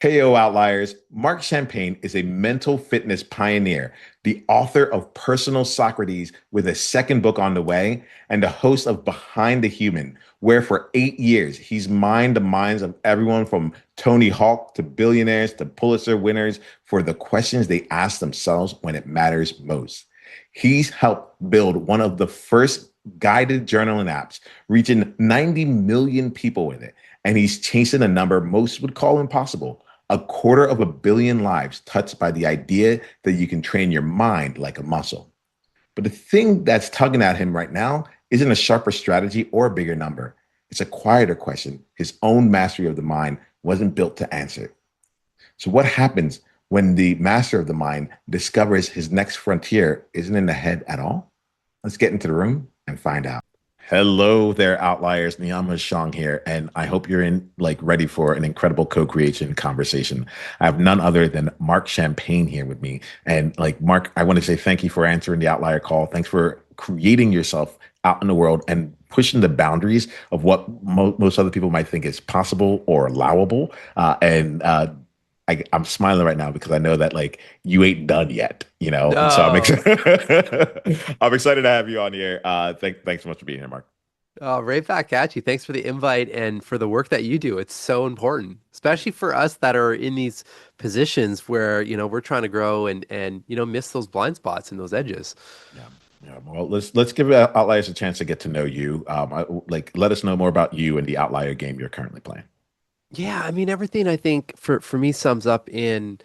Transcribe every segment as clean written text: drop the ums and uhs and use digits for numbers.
Hey, Outliers. Marc Champagne is a mental fitness pioneer, the author of Personal Socrates with a second book on the way, and the host of Behind the Human, where for 8 years he's mined the minds of everyone from Tony Hawk to billionaires to Pulitzer winners for the questions they ask themselves when it matters most. He's helped build one of the first guided journaling apps, reaching 90 million people with it, and he's chasing a number most would call impossible: 250 million lives touched by the idea that you can train your mind like a muscle. But the thing that's tugging at him right now isn't a sharper strategy or a bigger number. It's a quieter question his own mastery of the mind wasn't built to answer. So, what happens when the master of the mind discovers his next frontier isn't in the head at all? Let's get into the room and find out. Hello there, Outliers. Niiamah Shang here, and I hope you're in ready for an incredible co-creation conversation. I have none other than Marc Champagne here with me. And Marc, I want to say thank you for answering the Outlier call. Thanks for creating yourself out in the world and pushing the boundaries of what most other people might think is possible or allowable. I'm smiling right now because I know that you ain't done yet, and so I'm No. excited. I'm excited to have you on here. Thanks so much for being here, Mark. Right back at you. Thanks for the invite and for the work that you do. It's so important, especially for us that are in these positions where, we're trying to grow and miss those blind spots and those edges. Yeah, yeah. Well, let's give Outliers a chance to get to know you. Let us know more about you and the Outlier game you're currently playing. Yeah, I mean, everything I think for me sums up in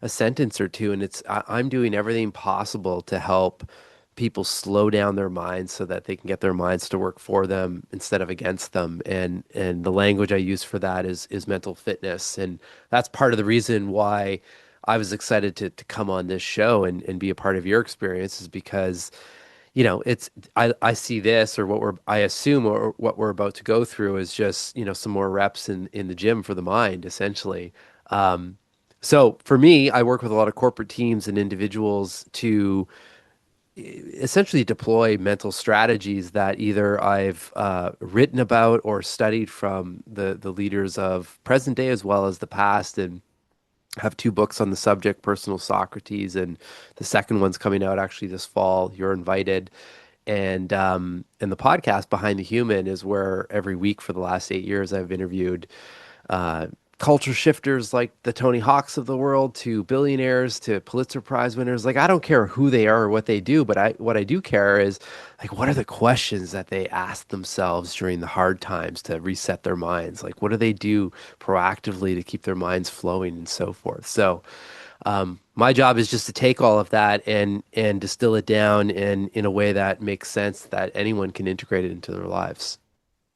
a sentence or two, and I'm doing everything possible to help people slow down their minds so that they can get their minds to work for them instead of against them. And the language I use for that is mental fitness, and that's part of the reason why I was excited to come on this show and be a part of your experience is because it's I see this or I assume or what we're about to go through is just, some more reps in the gym for the mind, essentially. Um, so for me, I work with a lot of corporate teams and individuals to essentially deploy mental strategies that either I've written about or studied from the leaders of present day as well as the past, and have two books on the subject, Personal Socrates, and the second one's coming out actually this fall. You're invited. And the podcast Behind the Human is where every week for the last 8 years I've interviewed uh, culture shifters like the Tony Hawks of the world to billionaires to Pulitzer Prize winners. Like I don't care who they are or what they do, but I what I do care is like what are the questions that they ask themselves during the hard times to reset their minds? Like what do they do proactively to keep their minds flowing and so forth. So my job is just to take all of that and distill it down in a way that makes sense that anyone can integrate it into their lives.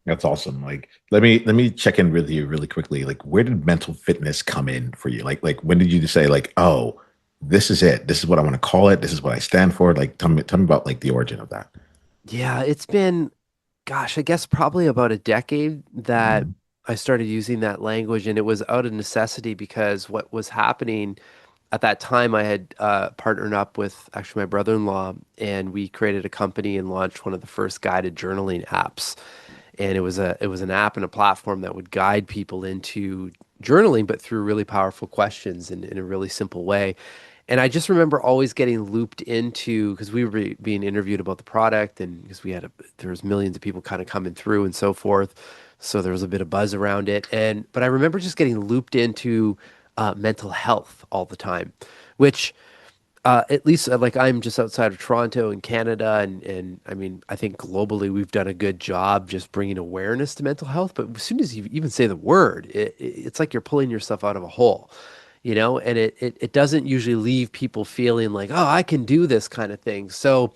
That's awesome. Let me check in with you really quickly. Where did mental fitness come in for you? When did you say oh, this is it. This is what I want to call it. This is what I stand for. Tell me about the origin of that. Yeah, it's been, gosh, I guess probably about a decade that Mhm. I started using that language, and it was out of necessity because what was happening at that time, I had partnered up with actually my brother-in-law, and we created a company and launched one of the first guided journaling apps. And it was an app and a platform that would guide people into journaling, but through really powerful questions in a really simple way. And I just remember always getting looped into because we were being interviewed about the product, and because there was millions of people kind of coming through and so forth, so there was a bit of buzz around it. And but I remember just getting looped into mental health all the time, which at least like I'm just outside of Toronto in Canada, and I mean I think globally we've done a good job just bringing awareness to mental health. But as soon as you even say the word, it's like you're pulling yourself out of a hole, and it doesn't usually leave people feeling like, oh, I can do this kind of thing. So,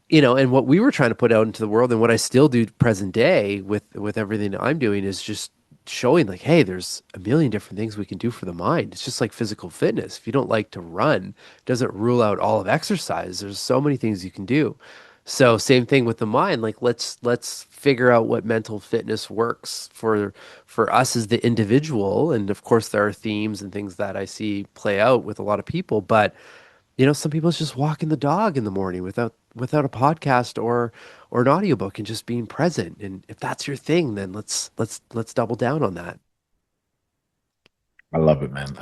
and what we were trying to put out into the world and what I still do present day with everything that I'm doing is just showing like, hey, there's a million different things we can do for the mind. It's just like physical fitness. If you don't like to run, it doesn't rule out all of exercise. There's so many things you can do. So same thing with the mind. Like let's figure out what mental fitness works for us as the individual. And of course there are themes and things that I see play out with a lot of people, but some people it's just walking the dog in the morning without a podcast or an audiobook and just being present. And if that's your thing, then let's double down on that. I love it, man.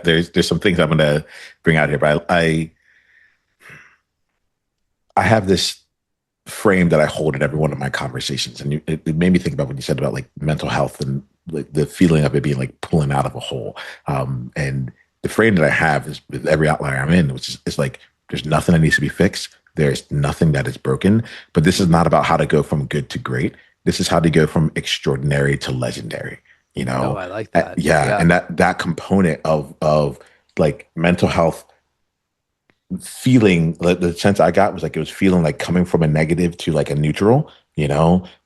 There's some things I'm gonna bring out here, but I have this frame that I hold in every one of my conversations, and it made me think about what you said about like mental health and like the feeling of it being like pulling out of a hole. And the frame that I have is with every outlier I'm in, which is like there's nothing that needs to be fixed. There's nothing that is broken, but this is not about how to go from good to great. This is how to go from extraordinary to legendary. You Oh, know, I like that. yeah, Yeah. and that component of like mental health feeling the sense I got was like it was feeling like coming from a negative to like a neutral,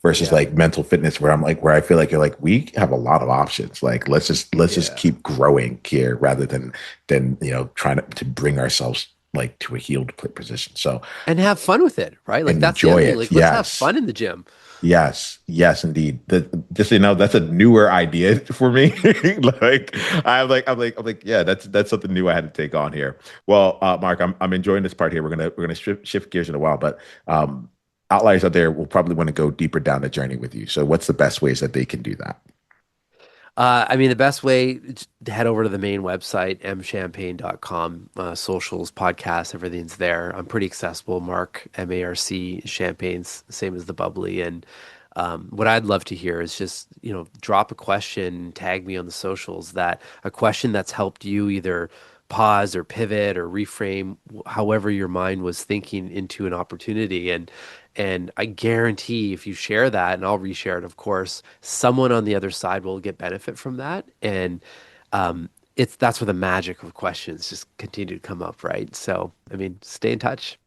versus Yeah. like mental fitness where I'm like where I feel like you're like we have a lot of options. Like let's just Yeah. keep growing here rather than trying to bring ourselves like to a healed position. So And have fun with it, right? Like and that's the enjoy other thing. it. Like let's have Yes. fun in the gym. Yes, yes, indeed. Just that's a newer idea for me. Like I'm like, yeah, that's something new I had to take on here. Well, Mark, I'm enjoying this part here. We're gonna shift gears in a while, but um, outliers out there will probably want to go deeper down the journey with you. So, what's the best ways that they can do that? I mean, the best way to head over to the main website, mchampagne.com, socials, podcasts, everything's there. I'm pretty accessible. Mark, MARC, Champagne's same as the bubbly. And what I'd love to hear is just, drop a question, tag me on the socials that a question that's helped you either pause or pivot or reframe however your mind was thinking into an opportunity. And I guarantee if you share that, and I'll reshare it, of course, someone on the other side will get benefit from that. And it's that's where the magic of questions just continue to come up, right? So, I mean, stay in touch.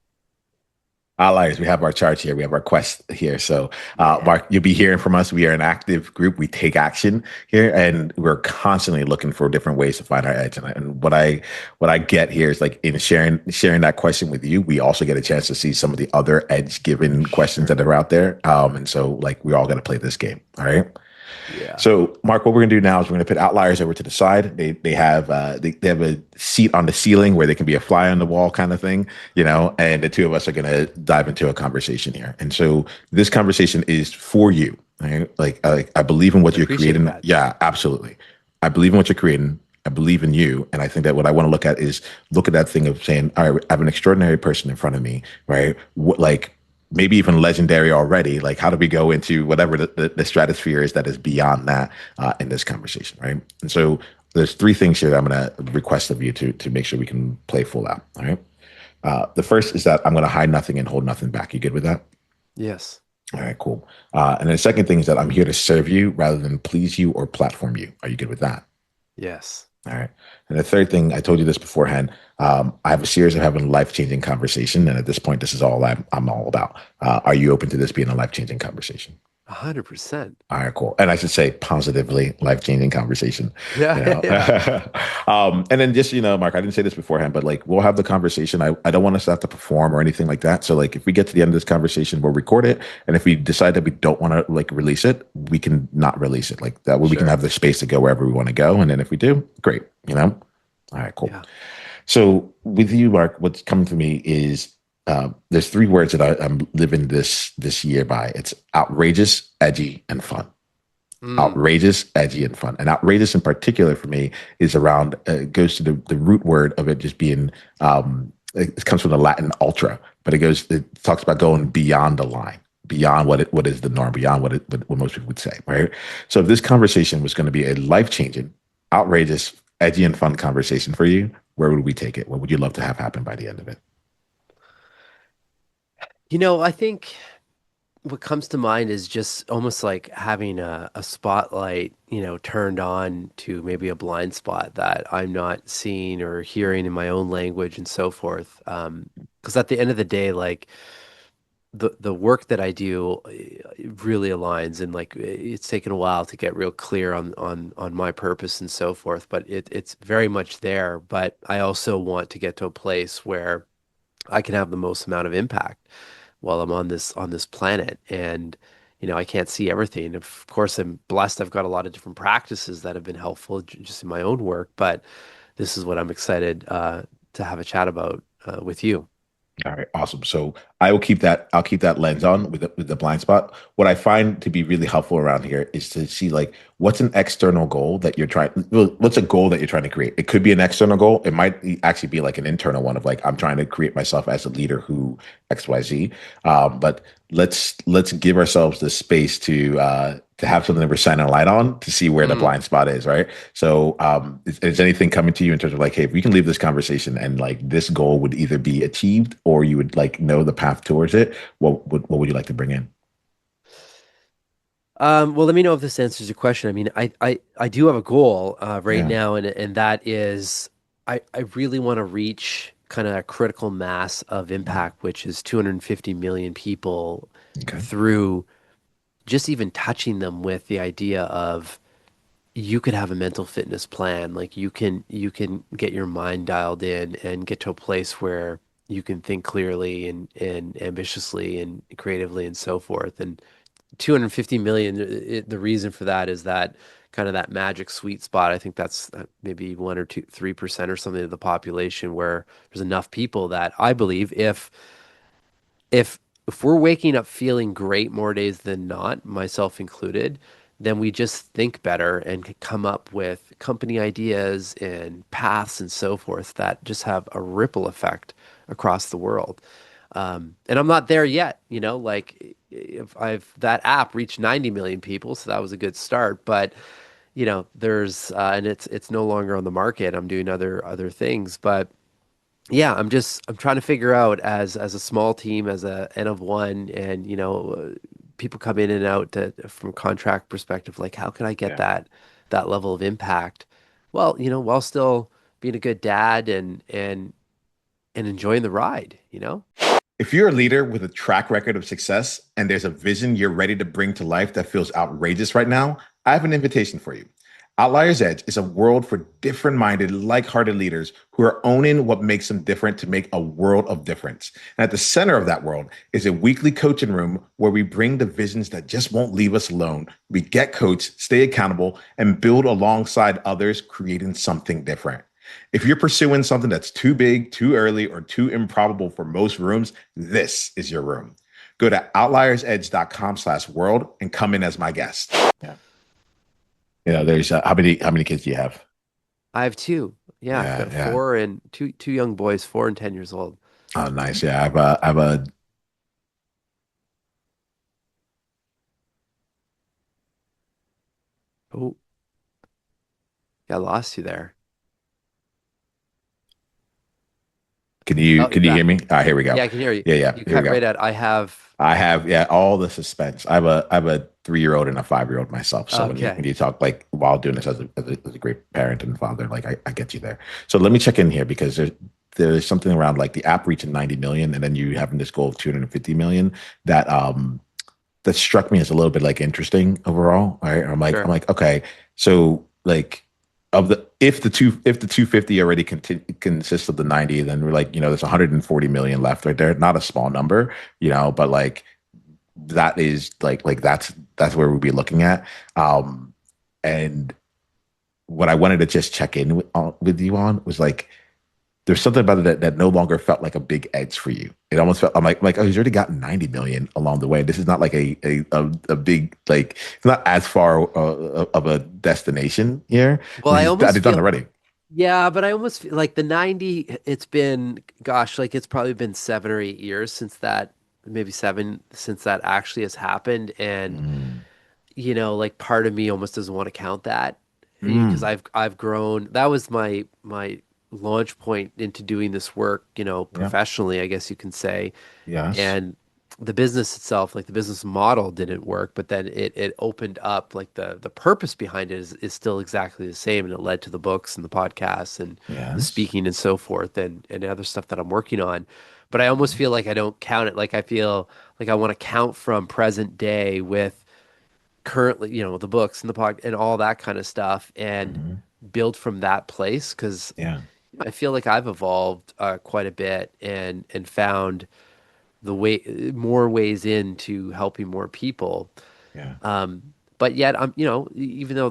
Allies, we have our charts here. We have our quest here. So, Yeah. Mark, you'll be hearing from us. We are an active group. We take action here, and we're constantly looking for different ways to find our edge. And what I get here is like in sharing that question with you, we also get a chance to see some of the other edge given questions that Sure. are out there. And so, like, we all got to play this game. All right. Yeah. So, Mark, what we're gonna do now is we're gonna put outliers over to the side. They have a seat on the ceiling where they can be a fly on the wall kind of thing, And the two of us are gonna dive into a conversation here. And so this conversation is for you. Right? Like I believe in what I you're appreciate creating. that. Yeah, absolutely. I believe in what you're creating. I believe in you. And I think that what I want to look at that thing of saying, all right, I have an extraordinary person in front of me, right? Like maybe even legendary already. Like, how do we go into whatever the stratosphere is that is beyond that in this conversation, right? And so there's three things here that I'm going to request of you to make sure we can play full out. All right. The first is that I'm going to hide nothing and hold nothing back. You good with that? Yes. All right, cool. And then the second thing is that I'm here to serve you rather than please you or platform you. Are you good with that? Yes. All right. And the third thing, I told you this beforehand. I have a series of having life changing conversation, and at this point, this is all I'm all about. Are you open to this being a life changing conversation? 100%. All right, cool. And I should say positively life changing conversation. Yeah. You Yeah. know, Yeah. and then just Mark, I didn't say this beforehand, but like we'll have the conversation. I don't want us to have to perform or anything like that. So like if we get to the end of this conversation, we'll record it, and if we decide that we don't want to like release it, we can not release it. Like that way, we can Sure. have the space to go wherever we want to go. And then if we do, great. All right, cool. Yeah. So with you, Mark, what's coming to me is there's three words that I'm living this year by. It's outrageous, edgy, and fun. Mm. Outrageous, edgy, and fun. And outrageous in particular for me is around goes to the root word of it just being it comes from the Latin ultra, but it talks about going beyond the line, beyond what is the norm, beyond what most people would say, right? So if this conversation was going to be a life changing, outrageous, edgy, and fun conversation for you, where would we take it? What would you love to have happen by the end of it? I think what comes to mind is just almost like having a spotlight, turned on to maybe a blind spot that I'm not seeing or hearing in my own language and so forth. Because at the end of the day, like the work that I do it really aligns, and like it's taken a while to get real clear on my purpose and so forth. But it's very much there. But I also want to get to a place where I can have the most amount of impact while I'm on this planet. And I can't see everything. Of course, I'm blessed. I've got a lot of different practices that have been helpful just in my own work. But this is what I'm excited to have a chat about with you. All right, awesome. So I will keep that. I'll keep that lens on with the blind spot. What I find to be really helpful around here is to see like what's an external goal that you're trying. Well, what's a goal that you're trying to create? It could be an external goal. It might actually be like an internal one of like I'm trying to create myself as a leader who X Y Z. But let's give ourselves the space to have something that we're shining a light on to see where the Mm. blind spot is, right? So, is anything coming to you in terms of like, hey, if we can leave this conversation and like this goal would either be achieved or you would like know the path towards it, what would you like to bring in? Well, let me know if this answers your question. I mean, I do have a goal right Yeah. now, and that is I really want to reach kind of a critical mass of Mm. impact, which is 250 million people Okay. through just even touching them with the idea of you could have a mental fitness plan. Like you can get your mind dialed in and get to a place where you can think clearly and ambitiously and creatively and so forth. And 250 million, the reason for that is that kind of that magic sweet spot. I think that's maybe 1 or 2, 3% or something of the population where there's enough people that I believe if if we're waking up feeling great more days than not, myself included, then we just think better and can come up with company ideas and paths and so forth that just have a ripple effect across the world. And I'm not there yet, like if I've that app reached 90 million people, so that was a good start. But there's and it's no longer on the market. I'm doing other things, but yeah, I'm trying to figure out as a small team, as a N of one, and people come in and out from a contract perspective, like how can I get Yeah. that level of impact? Well, while still being a good dad and enjoying the ride. If you're a leader with a track record of success and there's a vision you're ready to bring to life that feels outrageous right now, I have an invitation for you. Outlier's Edge is a world for different minded, like hearted leaders who are owning what makes them different to make a world of difference. And at the center of that world is a weekly coaching room where we bring the visions that just won't leave us alone. We get coached, stay accountable, and build alongside others, creating something different. If you're pursuing something that's too big, too early, or too improbable for most rooms, this is your room. Go to outliersedge.com/world and come in as my guest. Yeah. There's how many kids do you have? I have two. Yeah, I've Yeah, got a yeah. four and two young boys, 4 and 10 years old. Oh, nice. Yeah, I have a Oh, yeah, I lost you there. can you Oh, you're can you hear back. me? Here we go. Yeah, I can hear you. Yeah, yeah, You here we cut go. right out. I have. I have, yeah, all the suspense. I have a 3-year-old and a 5-year-old myself. So when you Okay, when you talk like while doing this as a great parent and father, like I get you there. So let me check in here because there's something around like the app reaching 90 million and then you having this goal of 250 million that struck me as a little bit like interesting overall. Right. I'm sure. like, okay, so like of the if the 250 already consists of the 90, then we're like, there's 140 million left right there. Not a small number, but like that is that's where we'll be looking at. And what I wanted to just check in with you on was like there's something about it that no longer felt like a big edge for you. It almost felt I'm like, oh, he's already gotten 90 million along the way. This is not like a big like it's not as far of a destination here. Well, I almost He's done feel. already. Yeah, but I almost feel like the 90, it's been, gosh, like it's probably been 7 or 8 years since that, maybe seven, since that actually has happened. And, Mm, like part of me almost doesn't want to count that because mm, I've grown. That was my launch point into doing this work, yeah. professionally, I guess you can say. Yes. And the business itself, like the business model didn't work, but then it opened up, like the purpose behind it is still exactly the same, and it led to the books and the podcasts and the Yes. speaking and so forth and other stuff that I'm working on. But I almost feel Yes. like I don't count it. Like I feel like I want to count from present day with currently, the books and the pod and all that kind of stuff and Mhm. build from that place because Yeah. I feel like I've evolved quite a bit and found the way more ways into helping more people. Yeah. Um, but yet I'm, even though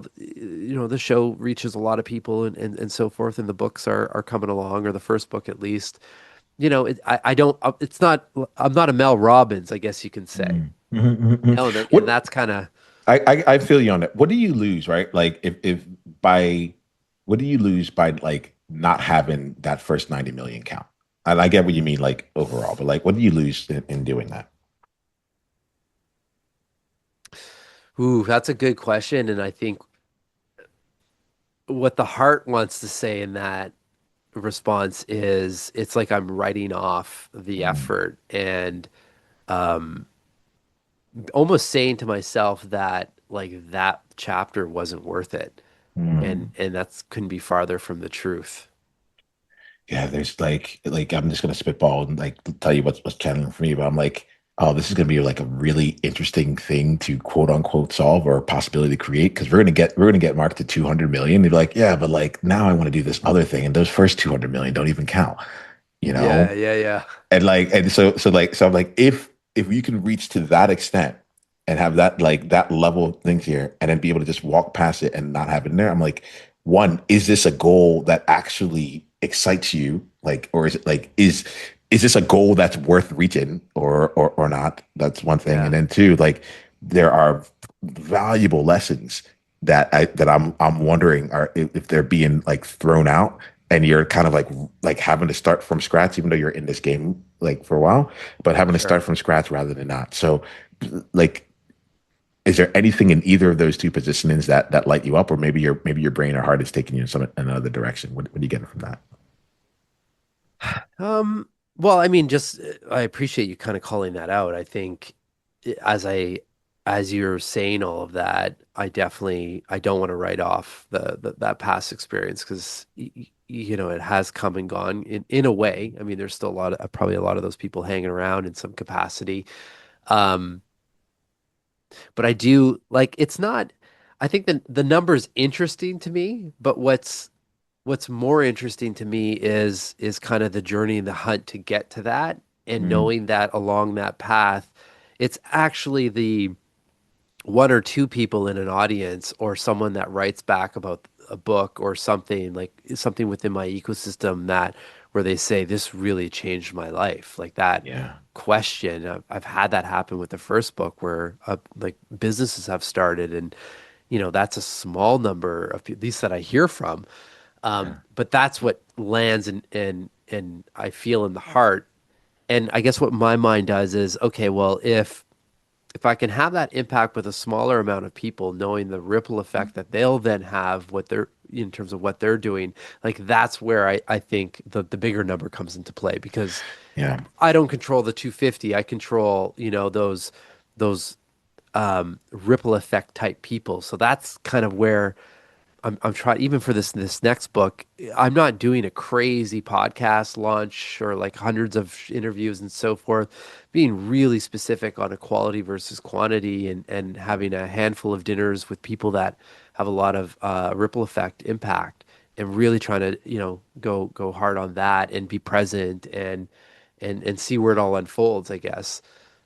the show reaches a lot of people and so forth, and the books are coming along, or the first book at least, I don't, it's not, I'm not a Mel Robbins, I guess you can say. Mm. Mhm, mhm, mhm. And What that's kind of, I feel you on that. What do you lose, right? Like if by what do you lose by like not having that first 90 million count? And I get what you mean, like overall, but like what do you lose in doing that? ooh, that's a good question. And I think what the heart wants to say in that response is it's like I'm writing off the Mm, effort and um, almost saying to myself that like that chapter wasn't worth it. mm. And that's couldn't be farther from the truth. Yeah, there's like I'm just gonna spitball and like tell you what's channeling for me, but I'm like, oh, this is gonna be like a really interesting thing to quote unquote solve or a possibility to create because we're gonna get Mark to 200 million. They're like, yeah, but like now I want to do this other thing, and those first 200 million don't even count, you Yeah, know? yeah, yeah. And like and so I'm like if you can reach to that extent and have that like that level of things here and then be able to just walk past it and not have it in there, I'm like, one, is this a goal that actually excites you? Like, or is it like is this a goal that's worth reaching or not? That's one thing. And Yeah, then two, like there are valuable lessons that I'm wondering are if they're being like thrown out and you're kind of like having to start from scratch, even though you're in this game like for a while, but having to start sure. from scratch rather than not. So, like, is there anything in either of those two positionings that light you up, or maybe your brain or heart is taking you in some another direction? What do you get from that? Um, well, I mean, just I appreciate you kind of calling that out. I think as as you're saying all of that, I don't want to write off that past experience because it has come and gone in a way. I mean, there's still probably a lot of those people hanging around in some capacity. Um, but I do like it's not. I think the number's interesting to me, but what's more interesting to me is kind of the journey and the hunt to get to that and Mm, knowing that along that path, it's actually the one or two people in an audience or someone that writes back about a book or something like something within my ecosystem that where they say this really changed my life like that yeah, question I've had that happen with the first book where like businesses have started and that's a small number of people at least that I hear from yeah, but that's what lands and I feel in the heart and I guess what my mind does is okay well if I can have that impact with a smaller amount of people, knowing the ripple effect that they'll then have what they're in terms of what they're doing, like that's where I think the bigger number comes into play because yeah, I don't control the 250. I control, those ripple effect type people. So that's kind of where I'm trying even for this next book, I'm not doing a crazy podcast launch or like hundreds of interviews and so forth. Being really specific on a quality versus quantity and having a handful of dinners with people that have a lot of ripple effect impact and really trying to, go hard on that and be present and see where it all unfolds, I guess.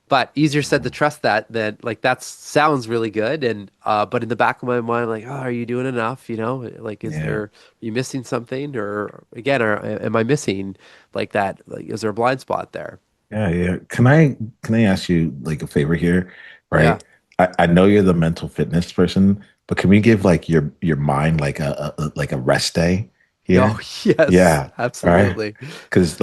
But easier said to trust that than like that sounds really good. And but in the back of my mind, I'm like, oh, are you doing enough? Like yeah. are you missing something? Or again, am I missing like that? Like, is there a blind spot there? Yeah, yeah. Can I ask you like a favor here? Yeah. Right. I know you're the mental fitness person, but can we give like your mind like like a rest day Oh, here? yes, Yeah. All right. absolutely. Because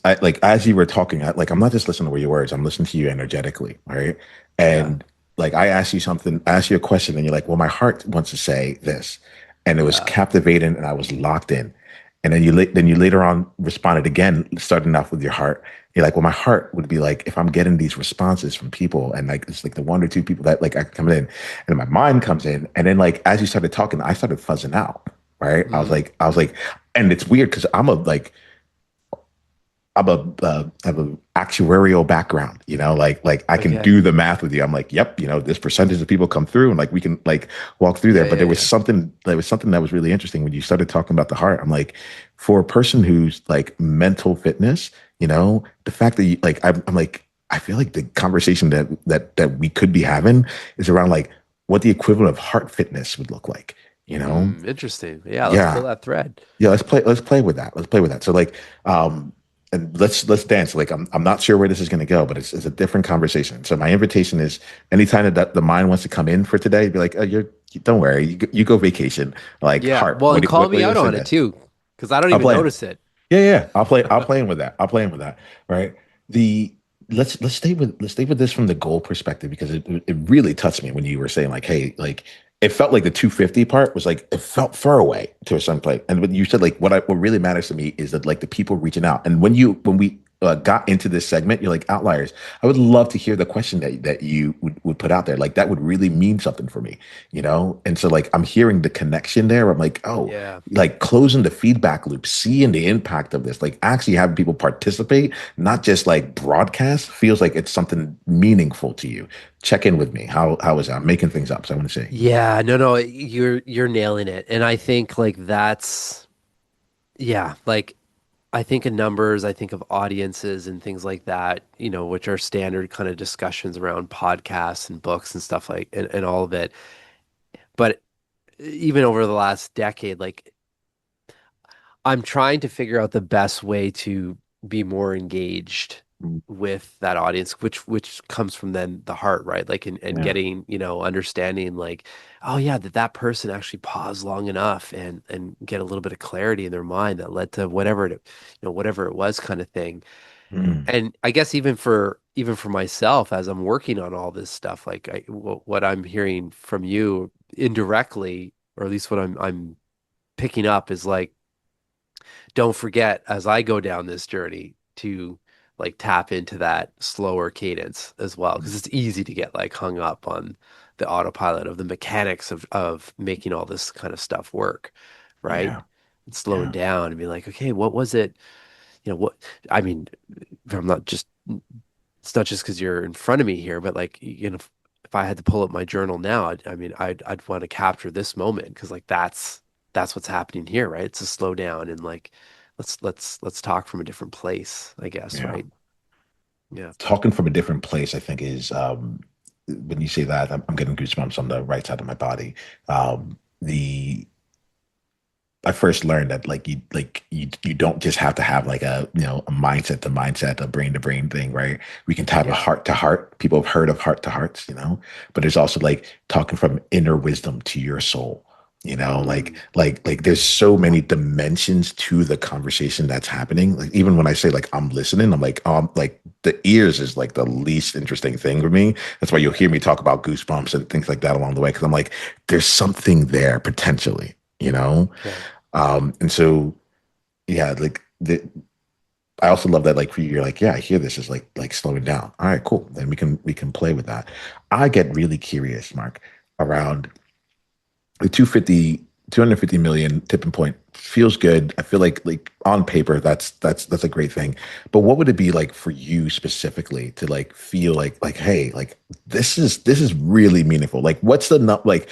I like as you were talking, I'm not just listening to your words, I'm listening to you energetically, all right? Yeah. And like I asked you a question, and you're like, well, my heart wants to say this. And it was Yeah. captivating and I was locked in. And then you later on responded again, starting off with your heart. You're like, well, my heart would be like, if I'm getting these responses from people and like it's like the one or two people that like I come in, and then my mind comes in. And then like as you started talking, I started fuzzing out. Right. Mm, I was like, and it's weird because I have a actuarial background, like I can okay. do the math with you. I'm like, yep, this percentage of people come through and like we can like walk through there. Yeah, But yeah, yeah. there was something that was really interesting when you started talking about the heart. I'm like, for a person who's like mental fitness, the fact that you like I'm like, I feel like the conversation that we could be having is around like what the equivalent of heart fitness would look like, you know? Interesting. Yeah, let's pull Yeah. that thread. Yeah, let's play with that. Let's play with that. So like um and let's dance. Like I'm not sure where this is going to go, but it's a different conversation. So my invitation is anytime that the mind wants to come in for today, be like, oh, don't worry, you go vacation. Like Yeah. heart, Well, and call what me do you out want to say on it that? too, because I don't I'll even play. notice it. Yeah, yeah. I'll play in with that. I'll play in with that. Right. The let's stay with this from the goal perspective because it really touched me when you were saying like, hey, like it felt like the 250 part was like it felt far away to a certain place. And when you said like what really matters to me is that like the people reaching out. And when we got into this segment, you're like outliers. I would love to hear the question that you would put out there. Like that would really mean something for me, you know? And so like I'm hearing the connection there. I'm like, oh, Yeah. like closing the feedback loop, seeing the impact of this, like actually having people participate, not just like broadcast, feels like it's something meaningful to you. Check in with me. How is that? I'm making things up, so I want to say, Yeah, no, you're nailing it. And I think like that's yeah, like I think of numbers, I think of audiences and things like that, which are standard kind of discussions around podcasts and books and stuff like and all of it. But even over the last decade, like I'm trying to figure out the best way to be more engaged mm, with that audience, which comes from then the heart, right? Like and yeah, getting, understanding like, oh yeah, that person actually paused long enough and get a little bit of clarity in their mind that led to whatever it was kind of thing. mm, And I guess even for myself as I'm working on all this stuff, like what I'm hearing from you indirectly, or at least what I'm picking up is like don't forget as I go down this journey to like tap into that slower cadence as well because it's easy to get like hung up on the autopilot of the mechanics of making all this kind of stuff work, right? yeah, And slowing yeah, down and be like, okay, what was it? What I mean, I'm not just it's not just because you're in front of me here, but like if I had to pull up my journal now, I'd want to capture this moment because like that's what's happening here, right? It's a slow down and like let's talk from a different place, I guess, yeah. right? Yeah. Talking from a different place, I think is when you say that, I'm getting goosebumps on the right side of my body. The I first learned that you don't just have to have like a a mindset to mindset, a brain to brain thing, right? We can have a Yeah. heart to heart. People have heard of heart to hearts, but there's also like talking from inner wisdom to your soul, Mm, like there's so many dimensions to the conversation that's happening. Like even when I say like I'm listening, I'm like the ears is like the least interesting thing for me. That's why you'll hear me talk about goosebumps and things like that along the way, because I'm like, there's something there potentially, you know? yeah. And so yeah, I also love that like for you, you're like, yeah, I hear this is like slowing down. All right, cool. Then we can play with that. I get really curious, Mark, around the 250 million tipping point feels good. I feel like on paper that's a great thing. But what would it be like for you specifically to like feel like hey, like this is really meaningful. Like what's the like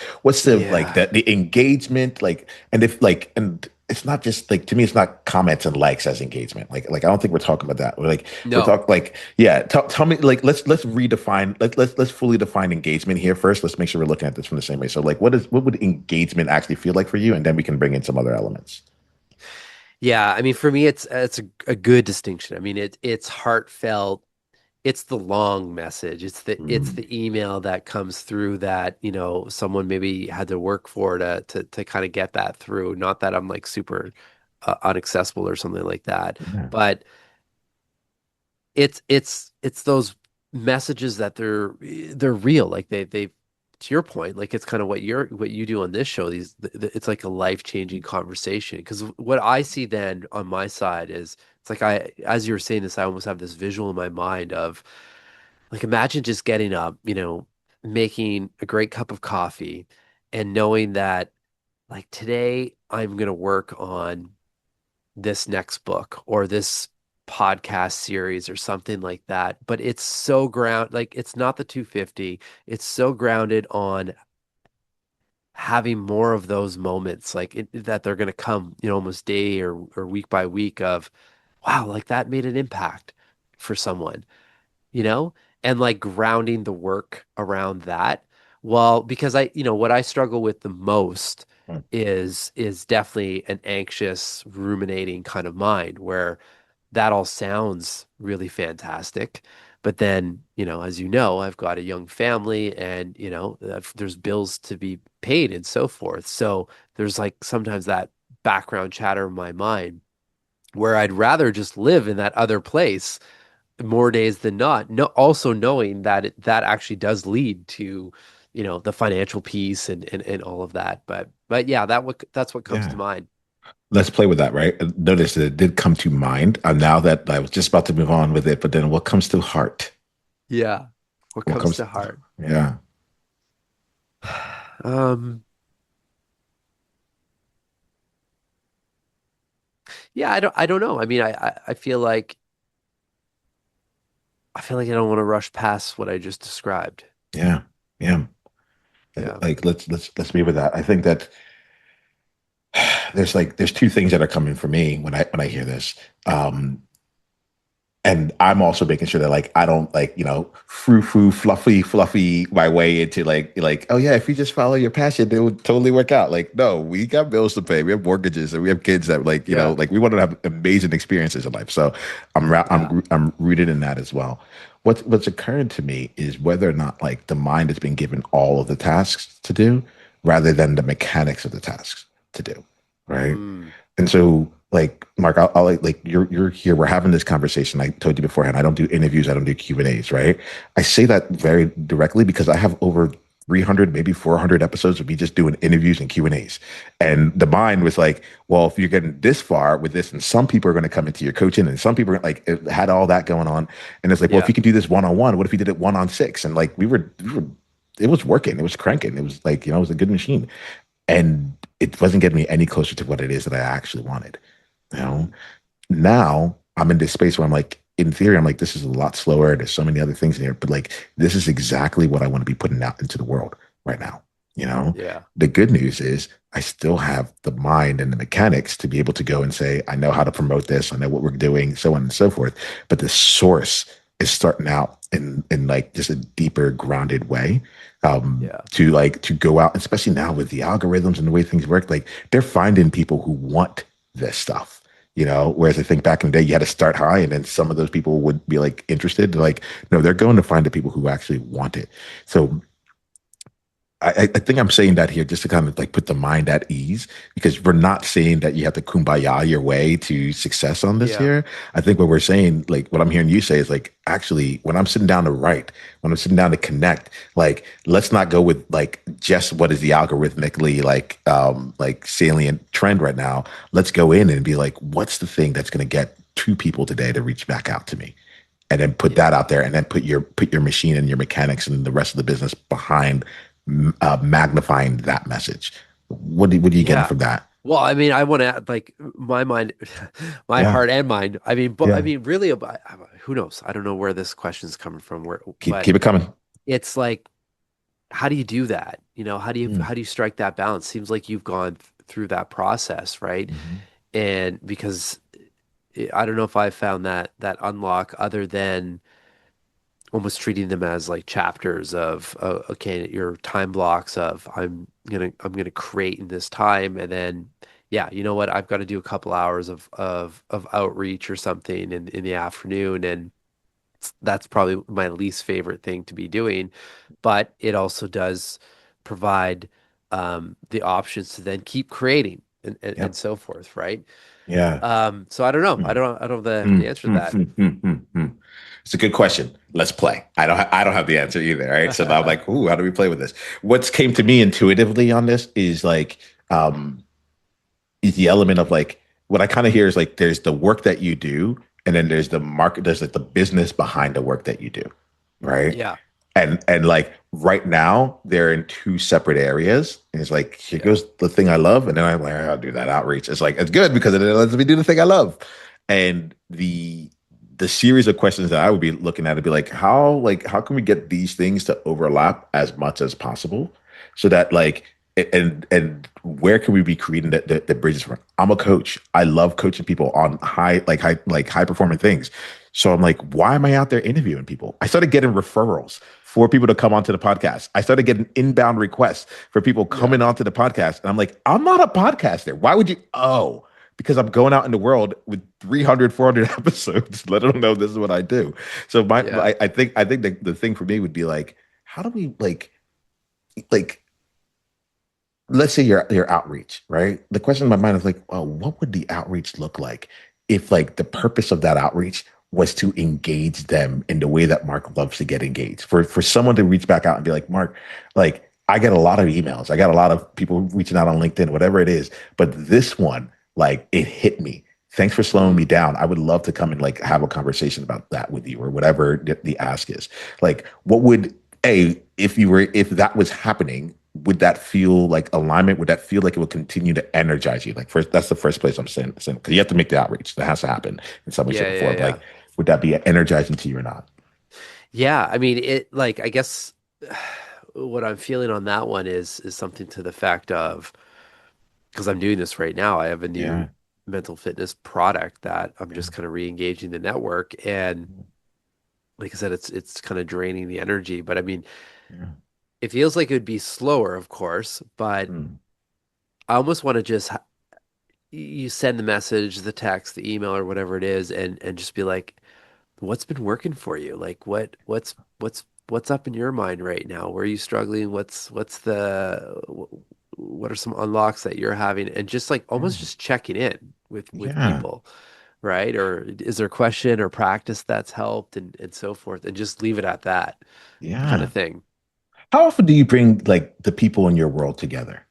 Yeah. the engagement like and if like and it's not just like to me it's not comments and likes as engagement. Like I don't think we're talking about that. We're No. talking like yeah, tell me like let's redefine let's fully define engagement here first. Let's make sure we're looking at this from the same way. So like what would engagement actually feel like for you? And then we can bring in some other elements. Yeah, I mean for me it's a good distinction. I mean it's heartfelt. It's the long message. It's the Mm, email that comes through that, someone maybe had to work for to kind of get that through. Not that I'm like super unaccessible or something like that, yeah. but it's those messages that they're real. Like they to your point, like it's kind of what you do on this show. It's like a life-changing conversation. Because what I see then on my side is it's like as you were saying this, I almost have this visual in my mind of like imagine just getting up, making a great cup of coffee and knowing that like today I'm gonna work on this next book or this podcast series or something like that. But it's so like it's not the 250. It's so grounded on having more of those moments, like that they're gonna come, almost day or week by week of, wow, like that made an impact for someone you know, and like grounding the work around that. Well, because what I struggle with the most Mm, is definitely an anxious, ruminating kind of mind where that all sounds really fantastic. But then, as you know, I've got a young family and, there's bills to be paid and so forth. So there's like sometimes that background chatter in my mind where I'd rather just live in that other place more days than not. No, also knowing that that actually does lead to, the financial piece and all of that. But yeah, that's what comes to Yeah. mind. Let's play with that, right? Notice that it did come to mind. Now that I was just about to move on with it, but then what comes to heart? Yeah. What What comes comes? to heart? Yeah, Um, yeah, I don't know. I mean, I feel like I don't want to rush past what I just described. yeah, yeah. Yeah. Like let's be with that. I think that there's two things that are coming for me when I hear this. Um, and I'm also making sure that like I don't like frou frou fluffy my way into like oh yeah, if you just follow your passion it would totally work out. Like no, we got bills to pay, we have mortgages, and we have kids that like Yeah. like we want to have amazing experiences in life. So Yeah. I'm rooted in that as well. What's occurring to me is whether or not like the mind has been given all of the tasks to do rather than the mechanics of the tasks to do, right? Mm, And so, like Mark, I'll like you're here. We're having this conversation. I told you beforehand. I don't do interviews. I don't do Q&As. Right? I say that very directly because I have over 300, maybe 400 episodes of me just doing interviews and Q&As. And the mind was like, well, if you're getting this far with this, and some people are going to come into your coaching, and some people are like it had all that going on. And it's like, well, if yeah. you can do this one on one, what if you did it 1 on 6? And like we were, it was working. It was cranking. It was like it was a good machine, and it wasn't getting me any closer to what it is that I actually wanted. You know, Mm, now I'm in this space where I'm like, in theory, I'm like, this is a lot slower. There's so many other things in here, but like, this is exactly what I want to be putting out into the world right now. You know, yeah. the good news is I still have the mind and the mechanics to be able to go and say, I know how to promote this. I know what we're doing, so on and so forth. But the source is starting out in like just a deeper grounded way Yeah. to go out, especially now with the algorithms and the way things work, like they're finding people who want this stuff. Whereas I think back in the day, you had to start high, and then some of those people would be like interested. Like, no, they're going to find the people who actually want it. So I think I'm saying that here just to kind of like put the mind at ease because we're not saying that you have to kumbaya your way to success on this Yeah. here. I think what we're saying, like what I'm hearing you say is like, actually, when I'm sitting down to write, when I'm sitting down to connect, like, let's not go with like just what is the algorithmically like salient trend right now. Let's go in and be like, what's the thing that's going to get two people today to reach back out to me? And then put that Yeah. out there and then put your machine and your mechanics and the rest of the business behind magnifying that message. What are you getting Yeah. from that? Well, I mean, I want to like my mind, my Yeah, heart and mind. I mean, but I yeah. mean, really, about who knows? I don't know where this question's coming from. Keep But keep it coming. it's like, how do you do that? How do you Mm, how do you strike that balance? Seems like you've gone through that process, right? mhm. And because I don't know if I found that unlock other than almost treating them as like chapters of okay, your time blocks of I'm gonna create in this time, and then yeah, you know what, I've got to do a couple hours of outreach or something in the afternoon, and that's probably my least favorite thing to be doing, but it also does provide the options to then keep creating and Yep. so forth, right? Yeah. So I don't know. I Mm, don't I don't have the mm, answer to mm, that. mm, mm. It's a good question. Let's play. I don't have the answer either. Right. So now I'm like, ooh, how do we play with this? What's came to me intuitively on this is like is the element of like what I kind of hear is like there's the work that you do, and then there's the market, there's like the business behind the work that you do, right? Yeah, And like right now they're in two separate areas. And it's like here yeah, goes the thing I love, and then I'm like I'll do that outreach. It's like it's good because it lets me do the thing I love, and the series of questions that I would be looking at would be like how can we get these things to overlap as much as possible so that like and where can we be creating the bridges from? I'm a coach. I love coaching people on high performing things. So I'm like, why am I out there interviewing people? I started getting referrals for people to come onto the podcast. I started getting inbound requests for people yeah, coming onto the podcast. And I'm like, I'm not a podcaster. Why would you? Oh, because I'm going out in the world with 300, 400 episodes, letting them know this is what I do. So Yeah. I think the thing for me would be like, how do we like let's say your outreach, right? The question in my mind is like, well, what would the outreach look like if like the purpose of that outreach was to engage them in the way that Mark loves to get engaged? For someone to reach back out and be like, Mark, like I get a lot of emails, I got a lot of people reaching out on LinkedIn, whatever it is, but this one, like it hit me. Thanks for slowing me Mm. down. I would love to come and like have a conversation about that with you or whatever the ask is. Like, what would if that was happening, would that feel like alignment? Would that feel like it would continue to energize you? Like first, that's the first place I'm saying because you have to make the outreach. That has to happen in some way, shape, Yeah, or yeah, form. yeah. Like, would that be energizing to you or not? Yeah, I mean it like I guess what I'm feeling on that one is something to the fact of because I'm doing this right now, I have a new Yeah, mental fitness product that I'm yeah, just kind of re-engaging the network and like I said it's kind of draining the energy, but I mean yeah. it feels like it would be slower, of course, but Mm, I almost want to just you send the message, the text, the email or whatever it is and just be like what's been working for you? Like what's up in your mind right now? Where are you struggling? What are some unlocks that you're having? And just like almost yeah, just checking in with yeah, people, right? Or is there a question or practice that's helped and so forth, and just leave it at that kind yeah. of thing. How often do you bring like the people in your world together?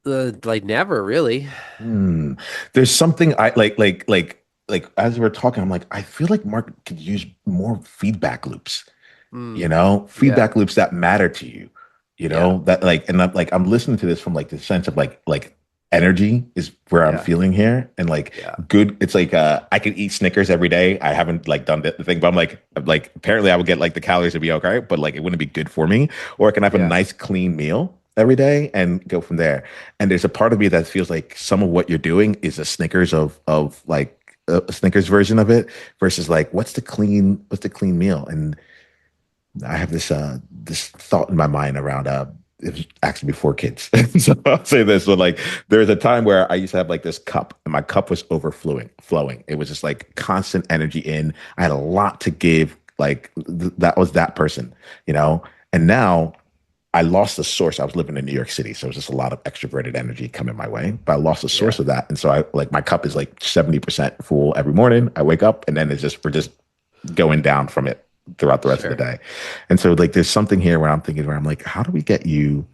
Like never really. Hmm. There's something I like as we're talking, I'm like, I feel like Mark could use more feedback loops. Mm, yeah, Feedback loops that matter to you, yeah, that like, and I'm listening to this from like the sense of like energy is where I'm yeah, feeling here. And like yeah, good, it's like, I could eat Snickers every day. I haven't like done the thing, but I'm like, apparently I would get like the calories to be okay, but like, it wouldn't be good for me. Or I can have a yeah, nice clean meal every day and go from there. And there's a part of me that feels like some of what you're doing is a Snickers of like a Snickers version of it versus like, what's the clean meal? And I have this thought in my mind around it was actually before kids. So I'll say this. So like there was a time where I used to have like this cup and my cup was flowing. It was just like constant energy in. I had a lot to give. Like that was that person, you know? And now I lost the source. I was living in New York City, so it was just a lot of extroverted energy coming my way. But I lost the source yeah, of that. And so I like my cup is like 70% full every morning. I wake up and then we're just going down from it throughout the rest of the sure, day. And so like there's something here where I'm thinking where I'm like, how do we continue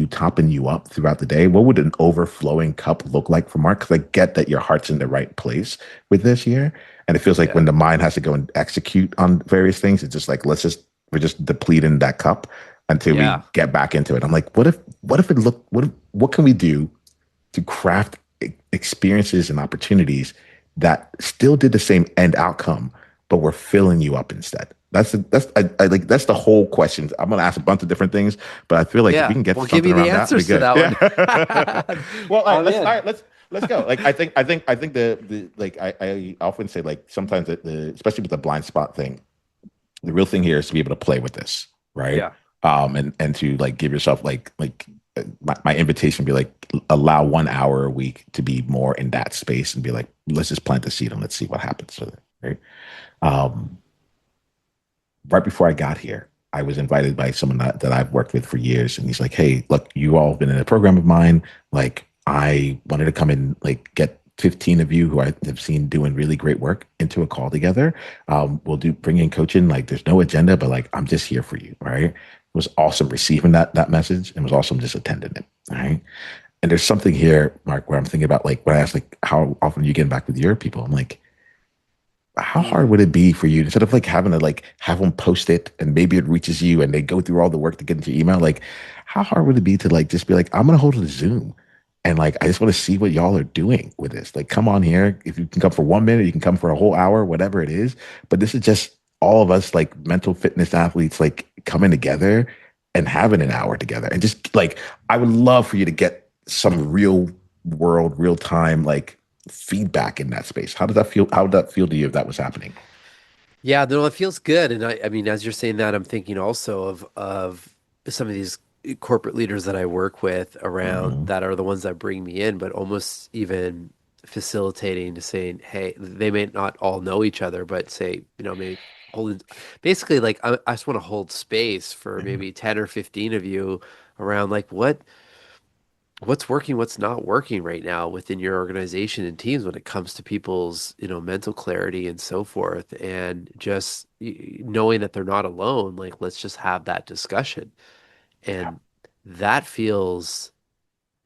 topping you up throughout the day? What would an overflowing cup look like for Mark? Because I get that your heart's in the right place with this year. And it feels like when yeah, the mind has to go and execute on various things, it's just like, we're just depleting that cup until we yeah. get back into it. I'm like, what if it look, what can we do to craft experiences and opportunities that still did the same end outcome, but we're filling you up instead. I like that's the whole question. I'm gonna ask a bunch of different things, but I feel like if we Yeah. can get Well, give something me the around that, it'd be answers to good. that Yeah. one. Well, I'm in. all right, let's go. Like I think the like I often say like sometimes the especially with the blind spot thing, the real thing here is to be able to play with this, right? Yeah. And to like give yourself my invitation would be like allow 1 hour a week to be more in that space and be like, let's just plant the seed and let's see what happens with it, right? Um, right before I got here, I was invited by someone that I've worked with for years, and he's like, "Hey, look, you all have been in a program of mine. Like, I wanted to come and like get 15 of you who I have seen doing really great work into a call together. We'll bring in coaching. Like, there's no agenda, but like, I'm just here for you, right?" It was awesome receiving that message, and it was awesome just attending it, all right? And there's something here, Mark, where I'm thinking about like when I asked like how often are you getting back with your people? I'm like, how hard Mm. would it be for you instead of like having to like have them post it and maybe it reaches you and they go through all the work to get into your email? Like, how hard would it be to like just be like, I'm gonna hold a Zoom and like I just want to see what y'all are doing with this. Like, come on here. If you can come for 1 minute, you can come for a whole hour, whatever it is. But this is just all of us like mental fitness athletes like coming together and having an Yeah. hour together. And just like I would love for you to get some real world, real time like feedback in that space. How does that feel? How would that feel to you if that was happening? Yeah, no, it feels good. And I mean, as you're saying that, I'm thinking also of some of these. corporate leaders that I work with around Hmm. that are the ones that bring me in, but almost even facilitating to saying, hey, they may not all know each other, but say, maybe holding basically like I just want to hold space for Yeah. maybe 10 or 15 of you around like what's working, what's not working right now within your organization and teams when it comes to people's, mental clarity and so forth. And just knowing that they're not alone, like let's just have that discussion. And that feels,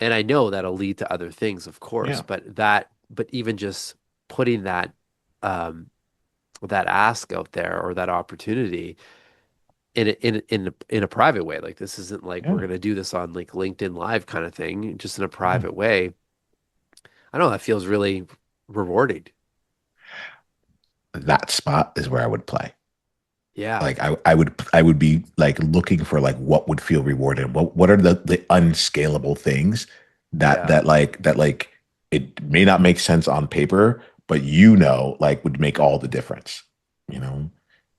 and I know that'll lead to other things, of course, Yeah. but even just putting um, that ask out there or that opportunity in a private way, like this isn't like we're Yeah. gonna do this on like LinkedIn Live kind of thing, just in a Yeah. private way. I know that feels really rewarding. That spot is where I would play. Yeah, Like I would be like looking for like what would feel rewarding. What are the unscalable things yeah, that like it may not make sense on paper, but like would make all the difference. You know,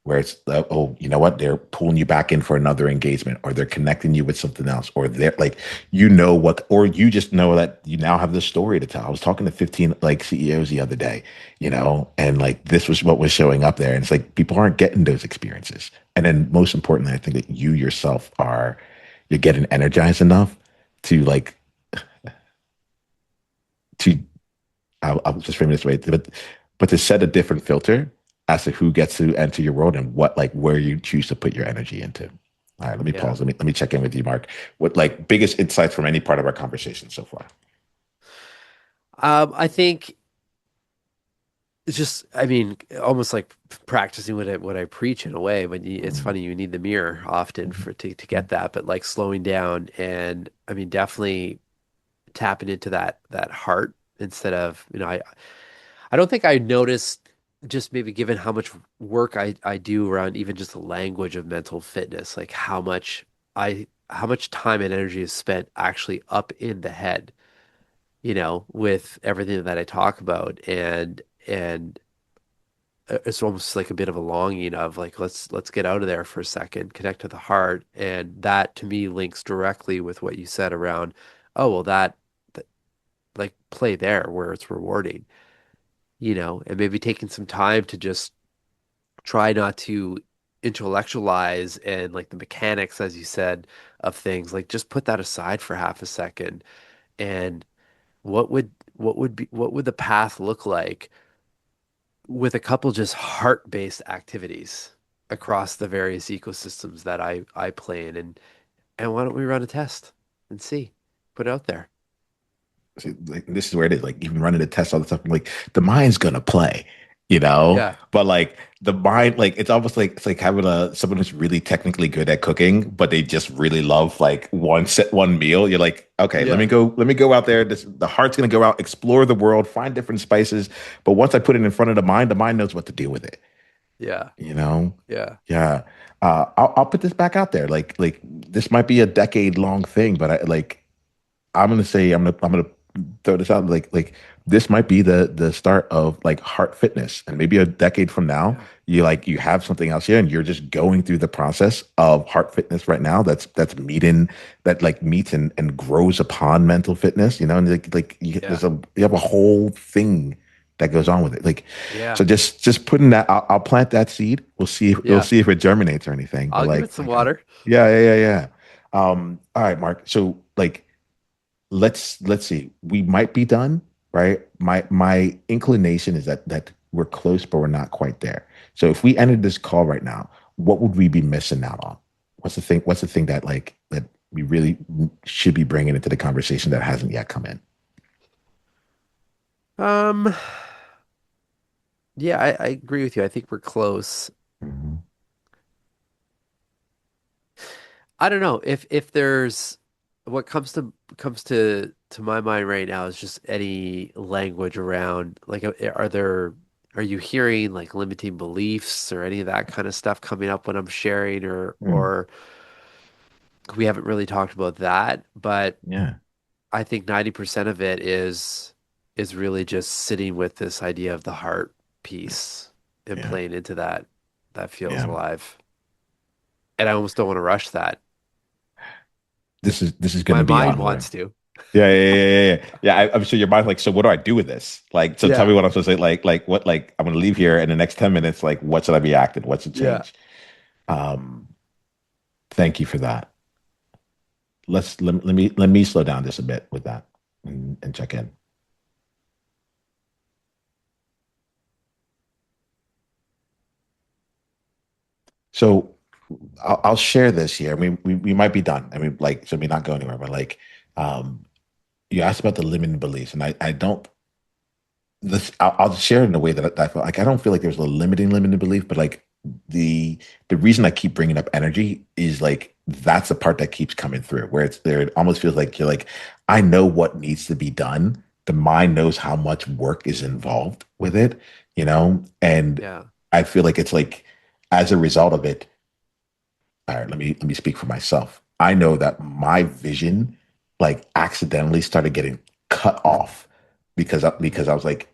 where it's oh, you know what? They're pulling you back in for another engagement, or they're connecting you with something else, or they're like, what, or you just know that you now have this story to tell. I was talking to 15 like CEOs the other day, and like this was what was showing up there. And it's like people aren't getting those experiences. And then most importantly, I think that you yourself you're getting energized enough to like to I'll just frame it this way, but to set a different filter as to who gets to enter your world and what like where you choose to put your energy into. All right, let me yeah. pause. Let me check in with you, Mark. What like biggest insights from any part of our conversation so far? I think it's just, I mean, almost like practicing what I preach in a way. But it's Mm, funny, you need the mirror often mhm, to get that. But like slowing down, and I mean, definitely tapping into that heart instead of, I don't think I noticed, just maybe given how much work I do around even just the language of mental fitness, like how much time and energy is spent actually up in the head, with everything that I talk about. And it's almost like a bit of a longing of like let's get out of there for a second, connect to the heart. And that to me links directly with what you said around, oh well, that like play there where it's rewarding, and maybe taking some time to just try not to intellectualize and like the mechanics, as you said, of things. Like just put that aside for half a second. And what would the path look like with a couple just heart-based activities across the various ecosystems that I play in? And why don't we run a test and see, put it out there. see, like, this is where it is. Like even running the tests, all the stuff. I'm like the mind's gonna play, Yeah, but like the mind, like it's almost like it's like having someone who's really technically good at cooking, but they just really love like one meal. You're like, okay, yeah, let me go out there. The heart's gonna go out, explore the world, find different spices. But once I put it in front of the mind knows what to do with it. yeah, You know, yeah, yeah. I'll put this back out there. Like this might be a decade long thing, but I'm gonna say I'm gonna throw this out like this might be the start of like heart fitness, and maybe a decade from now yeah, you have something else here and you're just going through the process of heart fitness right now that's meeting that like meets and grows upon mental fitness, and yeah, you have a whole thing that goes on with it, like yeah, so just putting that, I'll plant that seed. We'll yeah. see if it germinates or anything, but I'll give it some water. yeah. All right, Mark. So like let's see. We might be done, right? My inclination is that we're close, but we're not quite there. So if we ended this call right now, what would we be missing out on? What's the thing that like that we really should be bringing into the conversation that hasn't yet come in? Um, yeah, I agree with you. I think we're close. Mhm. I don't know if there's what comes to my mind right now is just any language around like are you hearing like limiting beliefs or any of that kind of stuff coming up when I'm sharing, Mm, or we haven't really talked about that, but yeah, I think 90% of it is really just sitting with this idea of the heart piece and yeah, playing into that feels yeah. alive. And I almost don't want to rush that. this is going My to be mind on one. wants to. Yeah, yeah, yeah, yeah, yeah. Yeah, I'm sure your mind's like, so what do I do with this? Like, so tell me Yeah. what I'm supposed to say. Like what? Like, I'm going to leave here in the next 10 minutes. Like, what should I be acting? What should Yeah. change? Um, Thank you for that. Let me slow down just a bit with that and check in. So I'll share this here. I mean, we might be done. I mean, like, so we not go anywhere, but like, um, you asked about the limiting beliefs, and I don't this I'll share it in a way that I feel like I don't feel like there's a limiting belief, but like the reason I keep bringing up energy is like that's the part that keeps coming through where it's there. It almost feels like you're like, I know what needs to be done. The mind knows how much work is involved with it, and Yeah. I feel like it's like as a result of it, all right, let me speak for myself. I know that my vision like accidentally started getting cut off because I was like,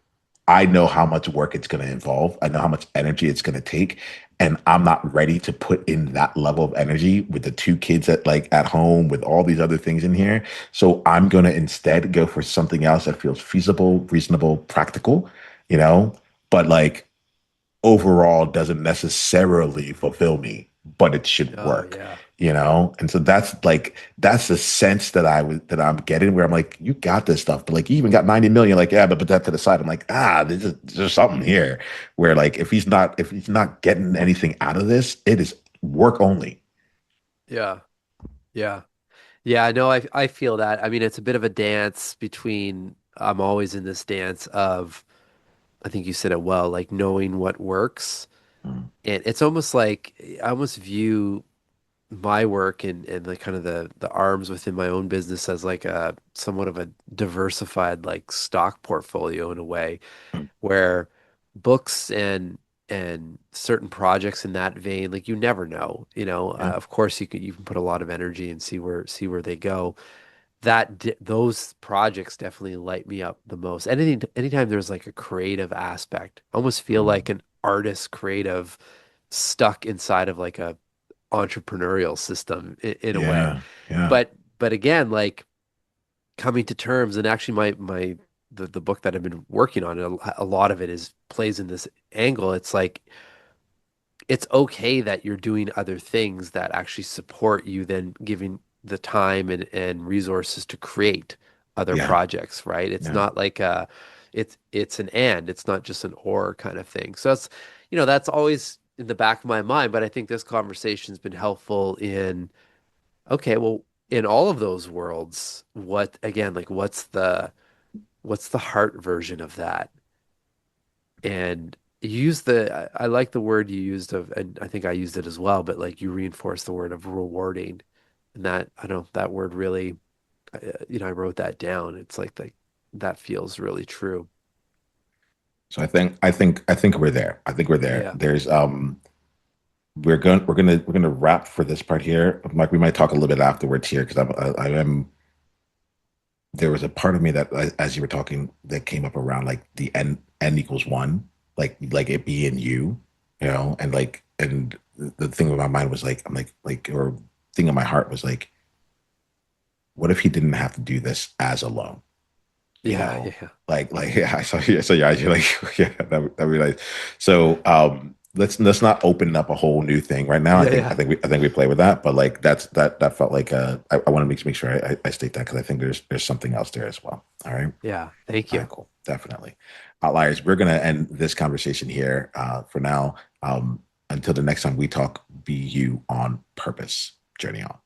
I know how much work it's going to involve. I know how much energy it's going to take, and I'm not ready to put in that level of energy with the two kids at home with all these other things in here. So I'm going to instead go for something else that feels feasible, reasonable, practical, you know, but like overall doesn't necessarily fulfill me, but it should Oh, work, yeah. And so that's the sense that I'm getting where I'm like, you got this stuff, but like you even got 90 million, like, yeah, but put that to the side. I'm like, there's something here where like if he's not getting anything out of this, it is work only. Yeah. Yeah. Yeah, no, I feel that. I mean, it's a bit of a dance between I'm always in this dance of I think you said it well, like knowing what works. Mm, And it's almost like I almost view my work and like kind of the arms within my own business as like a somewhat of a diversified like stock portfolio in a way mm, where books and certain projects in that vein, like you never know, yeah, of course you can put a lot of energy and see where they go. Those projects definitely light me up the most. Anytime there's like a creative aspect, I almost feel mm, like an artist creative stuck inside of like a entrepreneurial system in a way. yeah, yeah, But again, like coming to terms, and actually the book that I've been working on, a lot of it is plays in this angle. It's like it's okay that you're doing other things that actually support you then giving the time and resources to create other yeah, projects, right? It's yeah. not like it's an and, it's not just an or kind of thing. So that's always in the back of my mind, but I think this conversation's been helpful in okay, well, in all of those worlds, what again, like what's the heart version of that? And you use I like the word you used of, and I think I used it as well, but like you reinforce the word of rewarding. And that, I don't know, that word really, I wrote that down. It's like that feels really true. So I think we're there. I think we're there. Yeah. There's we're gonna wrap for this part here. Mike, we might talk a little bit afterwards here because I am there was a part of me that as you were talking that came up around like the n equals one, like it being you, and like and the thing in my mind was like I'm like or thing in my heart was like, what if he didn't have to do this as alone? you Yeah. know, Yeah. yeah, I saw your eyes. You're like, yeah, that'd be nice. So let's not open up a whole new thing right now. I Yeah. think I Yeah. think we I think we play with that, but like that felt like I want to make sure I state that because I think there's something else there as well. All right. Yeah. Thank All right, you. cool. Definitely. Outliers, we're gonna end this conversation here for now. Until the next time we talk, be you on purpose. Journey on.